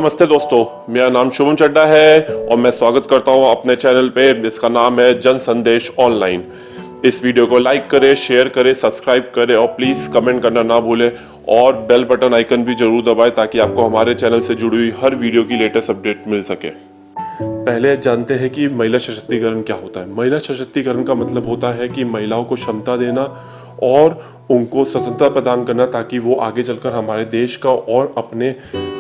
नमस्ते दोस्तों, मेरा नाम शुभम चड्डा है और मैं स्वागत करता हूं अपने चैनल पे जिसका नाम है जन संदेश ऑनलाइन। इस वीडियो को लाइक करें, शेयर करें, सब्सक्राइब करें और प्लीज कमेंट करना ना भूलें और बेल बटन आइकन भी जरूर दबाएं ताकि आपको हमारे चैनल से जुड़ी हुई हर वीडियो की लेटेस्ट अपडेट मिल सके। पहले जानते हैं कि महिला सशक्तिकरण क्या होता है। महिला सशक्तिकरण का मतलब होता है कि महिलाओं को क्षमता देना और उनको स्वतंत्रता प्रदान करना ताकि वो आगे चलकर हमारे देश का और अपने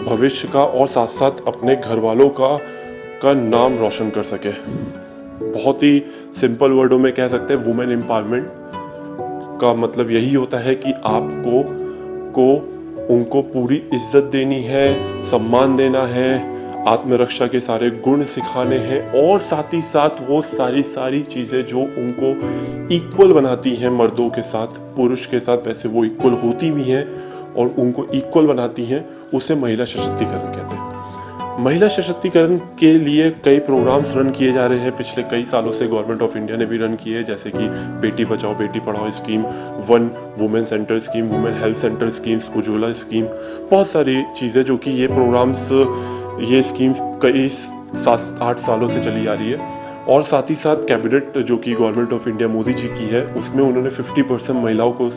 भविष्य का और साथ साथ अपने घर वालों का नाम रोशन कर सके। बहुत ही सिंपल वर्डों में कह सकते हैं वुमेन एम्पावरमेंट का मतलब यही होता है कि आपको उनको पूरी इज्जत देनी है, सम्मान देना है, आत्मरक्षा के सारे गुण सिखाने हैं और साथ ही साथ वो सारी चीज़ें जो उनको इक्वल बनाती हैं मर्दों के साथ, पुरुष के साथ वैसे वो इक्वल होती भी हैं और उनको इक्वल बनाती हैं, उसे महिला सशक्तिकरण कहते हैं। महिला सशक्तिकरण के लिए कई प्रोग्राम्स रन किए जा रहे हैं पिछले कई सालों से। गवर्नमेंट ऑफ इंडिया ने भी रन किए, जैसे कि Beti Bachao Beti Padhao scheme, one women centre scheme, women health centre schemes, Ujjwala scheme, बहुत सारी चीज़ें जो कि ये स्कीम्स कई 7-8 सालों से चली आ रही है। और साथ ही साथ कैबिनेट जो कि government of India Modi ji की है, उसमें उन्होंने 50% महिलाओं को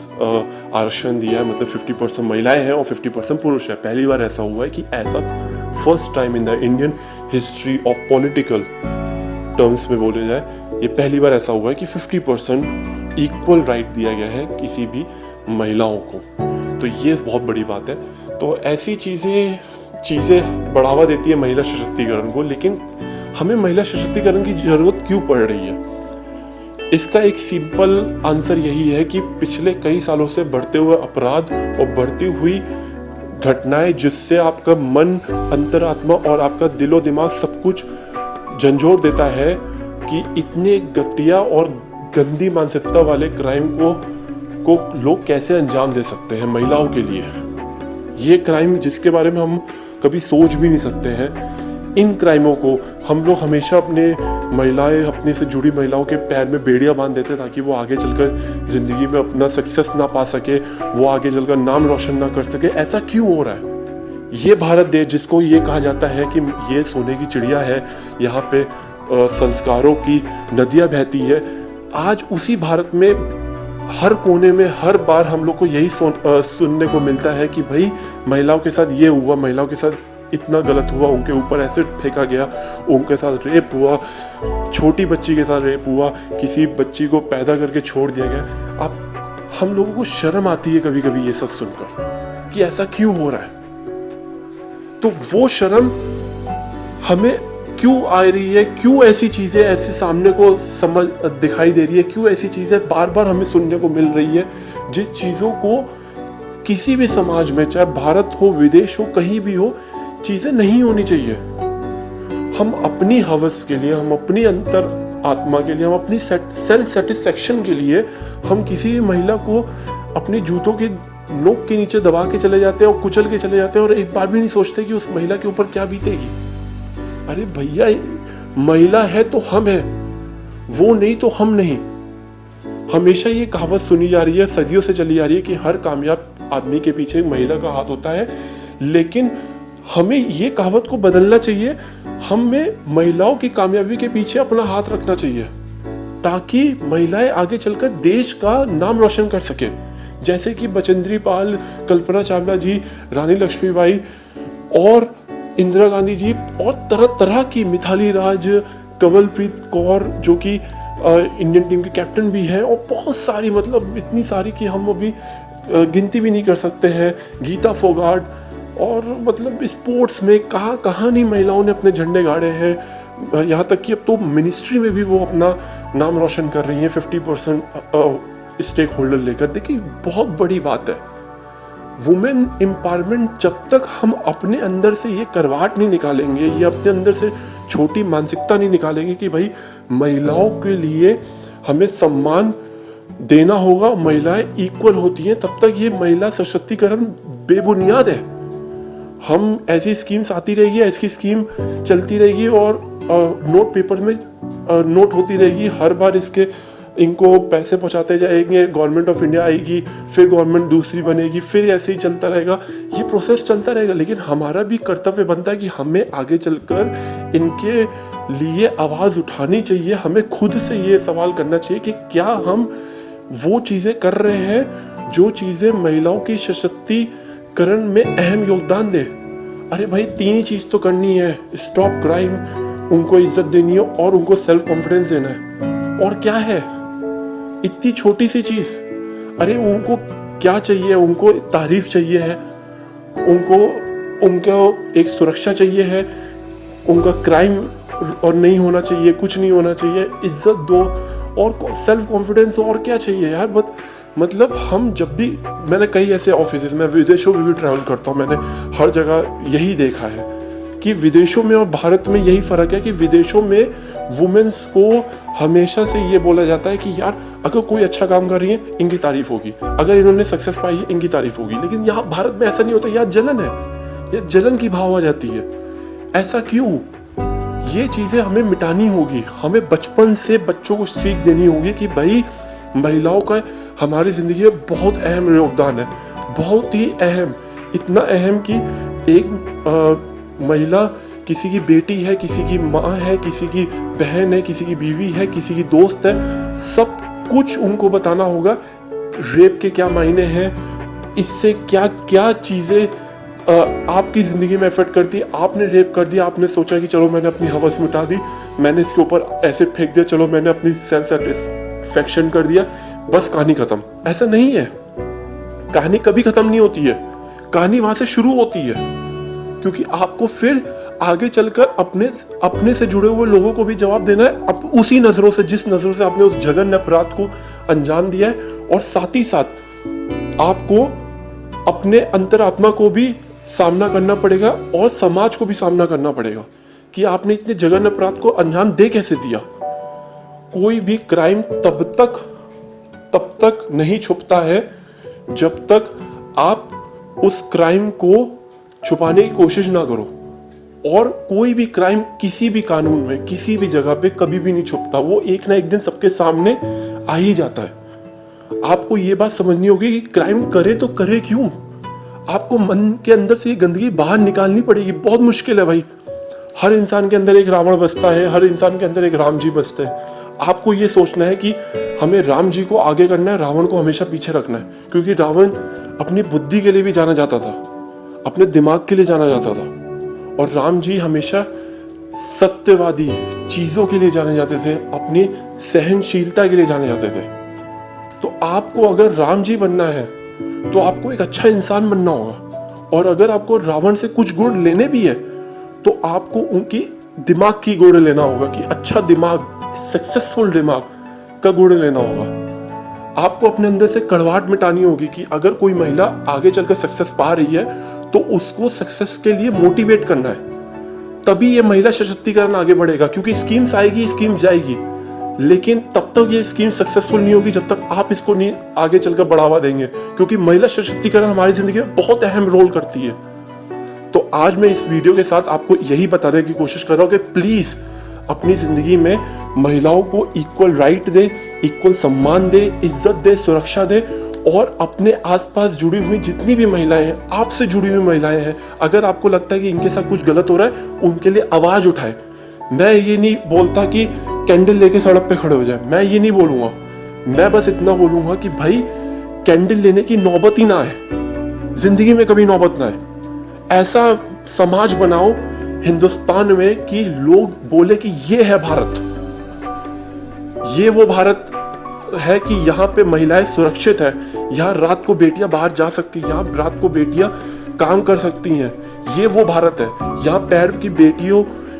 आरक्षण दिया है, मतलब 50% महिलाएं हैं और 50% पुरुष है। पहली बार ऐसा हुआ है कि ऐसा first time in the Indian history of political terms में बोले जाए, ये पहली बार ऐसा हुआ है कि 50% इक्वल राइट दिया गया है किसी भी महिलाओं को। तो ये बहुत बड़ी बात है। तो ऐसी चीज़ें बढ़ावा देती है महिला सशक्तिकरण को। लेकिन हमें महिला सशक्तिकरण की ज़रूरत क्यों पड़ रही है? इसका एक सिंपल आंसर यही है कि पिछले कई सालों से बढ़ते हुए अपराध और बढ़ती हुई घटनाएं, जिससे आपका मन, अंतरात्मा और आपका दिलो दिमाग सब कुछ झंझोर देता है कि इतने घटिया और गंदी मानसिकता वाले क्राइम को लोग कैसे अंजाम दे सकते हैं महिलाओं के लिए। ये क्राइम जिसके बारे में हम कभी सोच भी नहीं सकते हैं, इन क्राइमों को हम लोग हमेशा अपने से जुड़ी महिलाओं के पैर में बेड़ियां बांध देते ताकि वो आगे चलकर जिंदगी में अपना सक्सेस ना पा सके, वो आगे चलकर नाम रोशन ना कर सके। ऐसा क्यों हो रहा है? ये भारत देश जिसको ये कहा जाता है कि ये सोने की चिड़िया है, यहाँ पे संस्कारों की नदियाँ बहती है, आज उसी भारत में हर कोने में हर बार हम लोग को यही सुनने को मिलता है कि भाई महिलाओं के साथ ये हुआ, महिलाओं के साथ इतना गलत हुआ, उनके ऊपर एसिड फेंका गया, उनके साथ रेप हुआ, छोटी बच्ची के साथ रेप हुआ, किसी बच्ची को पैदा करके छोड़ दिया गया। अब हम लोगों को शर्म आती है कभी कभी ये सब सुनकर कि ऐसा क्यों हो रहा है। तो वो शर्म हमें क्यों आ रही है? क्यों ऐसी चीजें ऐसे सामने को दिखाई दे रही है? क्यों ऐसी चीजें बार बार हमें सुनने को मिल रही है जिस चीजों को किसी भी समाज में, चाहे भारत हो, विदेश हो, कहीं भी हो, चीजें नहीं होनी चाहिए। हम अपनी हवस के लिए, हम अपनी अंतर आत्मा के लिए, हम अपनी सेल्फ सेटिस्फेक्शन के लिए हम किसी भी महिला को अपने जूतों के नोक के नीचे दबा के चले जाते हैं और कुचल के चले जाते हैं और एक बार भी नहीं सोचते कि उस महिला के ऊपर क्या बीतेगी। अरे भैया, महिला है तो हम हैं, वो नहीं तो हम नहीं। हमेशा ये कहावत सुनी जा रही है, सदियों से चली आ रही है कि हर कामयाब आदमी के पीछे एक महिला का हाथ होता है। लेकिन हमें ये कहावत को बदलना चाहिए। हमें महिलाओं की कामयाबी के पीछे अपना हाथ रखना चाहिए ताकि महिलाएं आगे चलकर देश का नाम रोशन कर सके। जैसे कि बचेंद्री पाल, कल्पना चावला जी, रानी लक्ष्मीबाई और इंदिरा गांधी जी और तरह तरह की, मिताली राज, कंवलप्रीत कौर जो कि इंडियन टीम के कैप्टन भी हैं, और बहुत सारी, मतलब इतनी सारी कि हम अभी गिनती भी नहीं कर सकते हैं, गीता फोगाट, और मतलब स्पोर्ट्स में कहाँ नहीं महिलाओं ने अपने झंडे गाड़े हैं। यहाँ तक कि अब तो मिनिस्ट्री में भी वो अपना नाम रोशन कर रही हैं 50% स्टेक होल्डर लेकर। देखिए, बहुत बड़ी बात है वुमेन एम्पावरमेंट। जब तक हम अपने अंदर से ये करवाट नहीं निकालेंगे, ये अपने अंदर से छोटी मानसिकता नहीं निकालेंगे कि भाई महिलाओं के लिए हमें सम्मान देना होगा, महिलाएं इक्वल होती हैं, तब तक ये महिला सशक्तिकरण बेबुनियाद है। हम ऐसी स्कीम्स आती रहेगी, ऐसी स्कीम चलती रहेगी और नोट पेपर में नोट होती रहेगी, हर बार इसके इनको पैसे पहुंचाते जाएंगे, गवर्नमेंट ऑफ इंडिया आएगी, फिर गवर्नमेंट दूसरी बनेगी, फिर ऐसे ही चलता रहेगा, ये प्रोसेस चलता रहेगा। लेकिन हमारा भी कर्तव्य बनता है कि हमें आगे चलकर इनके लिए आवाज़ उठानी चाहिए। हमें खुद से ये सवाल करना चाहिए कि क्या हम वो चीज़ें कर रहे हैं जो चीज़ें महिलाओं की सशक्तिकरण में अहम योगदान दे। अरे भाई, 3 ही चीज़ तो करनी है, स्टॉप क्राइम, उनको इज्जत देनी है और उनको सेल्फ कॉन्फिडेंस देना है। और क्या है इतनी छोटी सी चीज़? अरे उनको क्या चाहिए? उनको तारीफ चाहिए है, उनको एक सुरक्षा चाहिए है, उनका क्राइम और नहीं होना चाहिए, कुछ नहीं होना चाहिए, इज्जत दो और सेल्फ कॉन्फिडेंस। और क्या चाहिए यार? मतलब हम जब भी, मैंने कई ऐसे ऑफिस में, विदेशों में भी ट्रैवल करता हूँ, मैंने हर जगह यही देखा है कि विदेशों में और भारत में यही फ़र्क है कि विदेशों में वुमेन्स को हमेशा से ये बोला जाता है कि यार अगर कोई अच्छा काम कर रही है इनकी तारीफ होगी, अगर इन्होंने सक्सेस पाई है इनकी तारीफ होगी। लेकिन यहाँ भारत में ऐसा नहीं होता, यहाँ जलन है, यह जलन की भाव आ जाती है। ऐसा क्यों? ये चीज़ें हमें मिटानी होगी। हमें बचपन से बच्चों को सीख देनी होगी कि भाई महिलाओं का हमारी ज़िंदगी में बहुत अहम योगदान है, बहुत ही अहम, इतना अहम कि एक महिला किसी की बेटी है, किसी की माँ है, किसी की बहन है, किसी की बीवी है, किसी की दोस्त है, सब कुछ उनको बताना होगा। रेप के क्या मायने हैं, इससे क्या क्या चीज़ें आपकी ज़िंदगी में इफेक्ट करती है। आपने रेप कर दिया, आपने सोचा कि चलो मैंने अपनी हवस मिटा दी, मैंने इसके ऊपर एसिड फेंक दिया, चलो मैंने अपनी सेल्फ सेटिस्फैक्शन कर दिया, बस कहानी खत्म। ऐसा नहीं है, कहानी कभी खत्म नहीं होती है, कहानी वहां से शुरू होती है। क्योंकि आपको फिर आगे चलकर अपने से जुड़े हुए लोगों को भी जवाब देना है, अब उसी नजरों से, जिस नजरों से आपने उस जघन्य अपराध को अंजाम दिया है। और साथ ही साथ आपको अपने अंतरात्मा को भी सामना करना पड़ेगा और समाज को भी सामना करना पड़ेगा कि आपने इतने जघन्य अपराध को अंजाम दे कैसे दिया। कोई भी क्राइम तब तक नहीं छुपता है जब तक आप उस क्राइम को छुपाने की कोशिश ना करो। और कोई भी क्राइम किसी भी कानून में, किसी भी जगह पे कभी भी नहीं छुपता, वो एक ना एक दिन सबके सामने आ ही जाता है। आपको ये बात समझनी होगी कि क्राइम करे तो करे क्यों। आपको मन के अंदर से ये गंदगी बाहर निकालनी पड़ेगी। बहुत मुश्किल है भाई। हर इंसान के अंदर एक रावण बसता है, हर इंसान के अंदर एक राम जी बसते हैं। आपको ये सोचना है कि हमें राम जी को आगे करना है, रावण को हमेशा पीछे रखना है। क्योंकि रावण अपनी बुद्धि के लिए भी जाना जाता था, अपने दिमाग के लिए जाना जाता था, और राम जी हमेशा सत्यवादी चीजों के लिए जाने जाते थे, अपनी सहनशीलता के लिए जाने जाते थे। तो आपको अगर राम जी बनना है तो आपको एक अच्छा इंसान बनना होगा। और अगर आपको रावण से कुछ गुण लेने भी है तो आपको उनकी दिमाग की गुण लेना होगा, कि अच्छा दिमाग, सक्सेसफुल दिमाग का गुण लेना होगा। आपको अपने अंदर से कड़वाहट मिटानी होगी कि अगर कोई महिला आगे चलकर सक्सेस पा रही है तो उसको सक्सेस के लिए मोटिवेट करना है, तभी ये महिला सशक्तिकरण आगे बढ़ेगा। क्योंकि स्कीम्स आएगी, स्कीम जाएगी, लेकिन तब तक ये स्कीम सक्सेसफुल नहीं होगी जब तक आप इसको नहीं आगे चलकर बढ़ावा देंगे। क्योंकि महिला सशक्तिकरण हमारी जिंदगी में बहुत अहम रोल करती है। तो आज मैं इस वीडियो के साथ आपको यही बताने की कोशिश कर रहा हूँ कि प्लीज अपनी जिंदगी में महिलाओं को इक्वल राइट दे, इक्वल सम्मान दे, इज्जत दे, सुरक्षा दे। और अपने आसपास जुड़ी हुई जितनी भी महिलाएं हैं, आपसे जुड़ी हुई महिलाएं हैं, अगर आपको लगता है कि इनके साथ कुछ गलत हो रहा है, उनके लिए आवाज उठाए। मैं ये नहीं बोलता कि कैंडल लेके सड़क पे खड़े हो जाए, मैं ये नहीं बोलूंगा। मैं बस इतना बोलूंगा कि भाई कैंडल लेने की नौबत ही ना आए, जिंदगी में कभी नौबत ना आए। ऐसा समाज बनाओ हिंदुस्तान में कि लोग बोले कि ये है भारत, ये वो भारत है कि यहाँ पे महिलाएं सुरक्षित है, यहाँ रात को बेटियां बाहर जा सकती हैं, यहाँ रात को बेटियां काम कर सकती हैं। ये वो भारत है।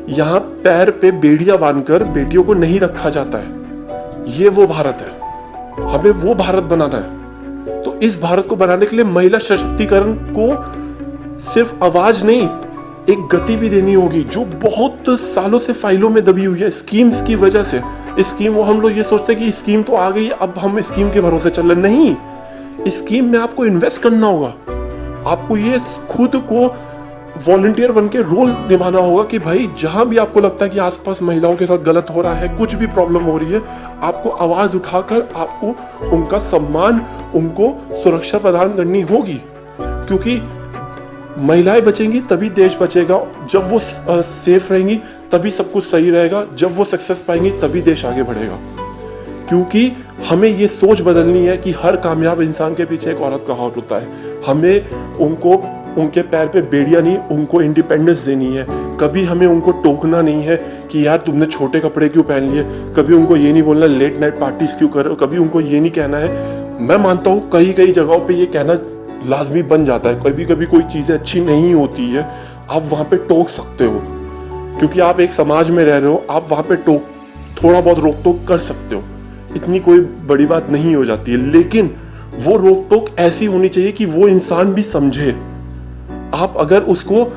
यहाँ पैर पे बेड़ियां बांधकर बेटियों को नहीं रखा जाता है। ये वो भारत है। हमें वो भारत बनाना है। तो इस भारत को बनाने के लिए महिला सशक्तिकरण को सिर्फ आवाज नहीं, एक गति भी देनी होगी, जो बहुत सालों से फाइलों में दबी हुई है स्कीम्स की वजह से। स्कीम, वो हम लोग ये सोचते हैं कि स्कीम तो आ गई, अब हम स्कीम के भरोसे चल रहे। नहीं, स्कीम में आपको इन्वेस्ट करना होगा। आपको ये खुद को वॉलंटियर बन के रोल निभाना होगा कि भाई जहां भी आपको लगता है कि आसपास महिलाओं के साथ गलत हो रहा है, कुछ भी प्रॉब्लम हो रही है, आपको आवाज उठाकर आपको उनका सम्मान, उनको सुरक्षा प्रदान करनी होगी। क्योंकि महिलाएं बचेंगी तभी देश बचेगा। जब वो सेफ रहेंगी तभी सब कुछ सही रहेगा। जब वो सक्सेस पाएंगी तभी देश आगे बढ़ेगा। क्योंकि हमें ये सोच बदलनी है कि हर कामयाब इंसान के पीछे एक औरत का हाथ होता है। हमें उनको उनके पैर पे बेड़ियां नहीं, उनको इंडिपेंडेंस देनी है। कभी हमें उनको टोकना नहीं है कि यार तुमने छोटे कपड़े क्यों पहन लिए। कभी उनको ये नहीं बोलना लेट नाइट पार्टीज क्यों कर रहे हो। कभी उनको ये नहीं कहना है। मैं मानता हूँ कई कई जगहों पे ये कहना लाजमी बन जाता है। कभी कभी कोई चीज़ें अच्छी नहीं होती है, आप वहाँ पे टोक सकते हो क्योंकि आप एक समाज में रह रहे हो। आप वहाँ पे थोड़ा बहुत रोक टोक कर सकते हो, इतनी कोई बड़ी बात नहीं हो जाती है। लेकिन वो रोक टोक ऐसी होनी चाहिए कि वो इंसान भी समझे। आप अगर उसको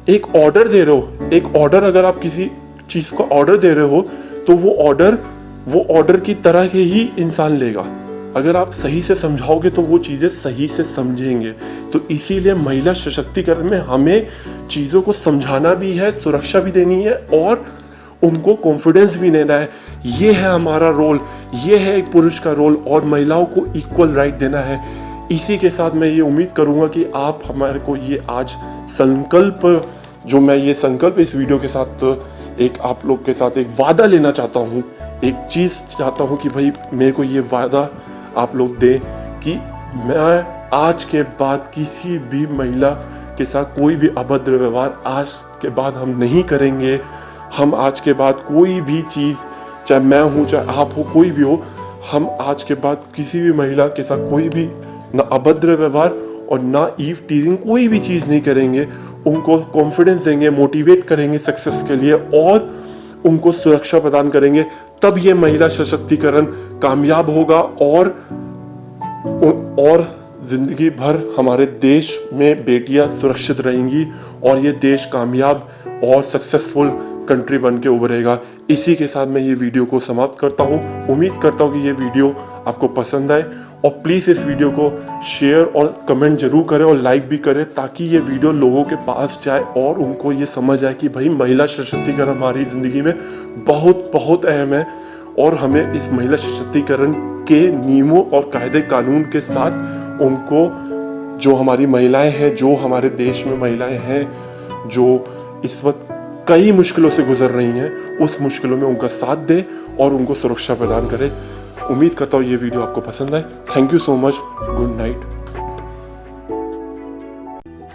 एक ऑर्डर दे रहे हो, एक ऑर्डर अगर आप किसी चीज का ऑर्डर दे रहे हो तो वो ऑर्डर की तरह के ही इंसान लेगा। अगर आप सही से समझाओगे तो वो चीजें सही से समझेंगे। तो इसीलिए महिला सशक्तिकरण में हमें चीजों को समझाना भी है, सुरक्षा भी देनी है और उनको कॉन्फिडेंस भी देना है। ये है हमारा रोल, ये है एक पुरुष का रोल और महिलाओं को इक्वल राइट देना है। इसी के साथ मैं ये उम्मीद करूंगा कि आप हमारे को ये आज संकल्प, जो मैं ये संकल्प इस वीडियो के साथ एक आप लोग के साथ एक वादा लेना चाहता हूँ, एक चीज़ चाहता हूँ कि भाई मेरे को ये वादा आप लोग दें कि मैं आज के बाद किसी भी महिला के साथ कोई भी अभद्र व्यवहार आज के बाद हम नहीं करेंगे। हम आज के बाद कोई भी चीज़, चाहे मैं हूँ चाहे आप हो, कोई भी हो, हम आज के बाद किसी भी महिला के साथ कोई भी ना अभद्र व्यवहार और ना ईव टीजिंग कोई भी चीज़ नहीं करेंगे। उनको कॉन्फिडेंस देंगे, मोटिवेट करेंगे सक्सेस के लिए और उनको सुरक्षा प्रदान करेंगे। तब ये महिला सशक्तिकरण कामयाब होगा और जिंदगी भर हमारे देश में बेटियां सुरक्षित रहेंगी और ये देश कामयाब और सक्सेसफुल कंट्री बन के उभरेगा। इसी के साथ मैं ये वीडियो को समाप्त करता हूँ। उम्मीद करता हूँ कि ये वीडियो आपको पसंद आए और प्लीज़ इस वीडियो को शेयर और कमेंट जरूर करें और लाइक भी करें ताकि ये वीडियो लोगों के पास जाए और उनको ये समझ आए कि भाई महिला सशक्तिकरण हमारी ज़िंदगी में बहुत बहुत अहम है और हमें इस महिला सशक्तिकरण के नियमों और कायदे कानून के साथ उनको, जो हमारी महिलाएं हैं, जो हमारे देश में महिलाएं हैं जो इस वक्त कई मुश्किलों से गुजर रही हैं, उस मुश्किलों में उनका साथ दे और उनको सुरक्षा प्रदान करे। उम्मीद करता हूँ ये वीडियो आपको पसंद आए। Thank you so much. Good night.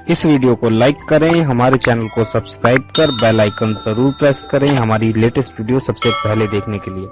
इस वीडियो को लाइक करें, हमारे चैनल को सब्सक्राइब कर बेल आइकन जरूर प्रेस करें हमारी लेटेस्ट वीडियो सबसे पहले देखने के लिए।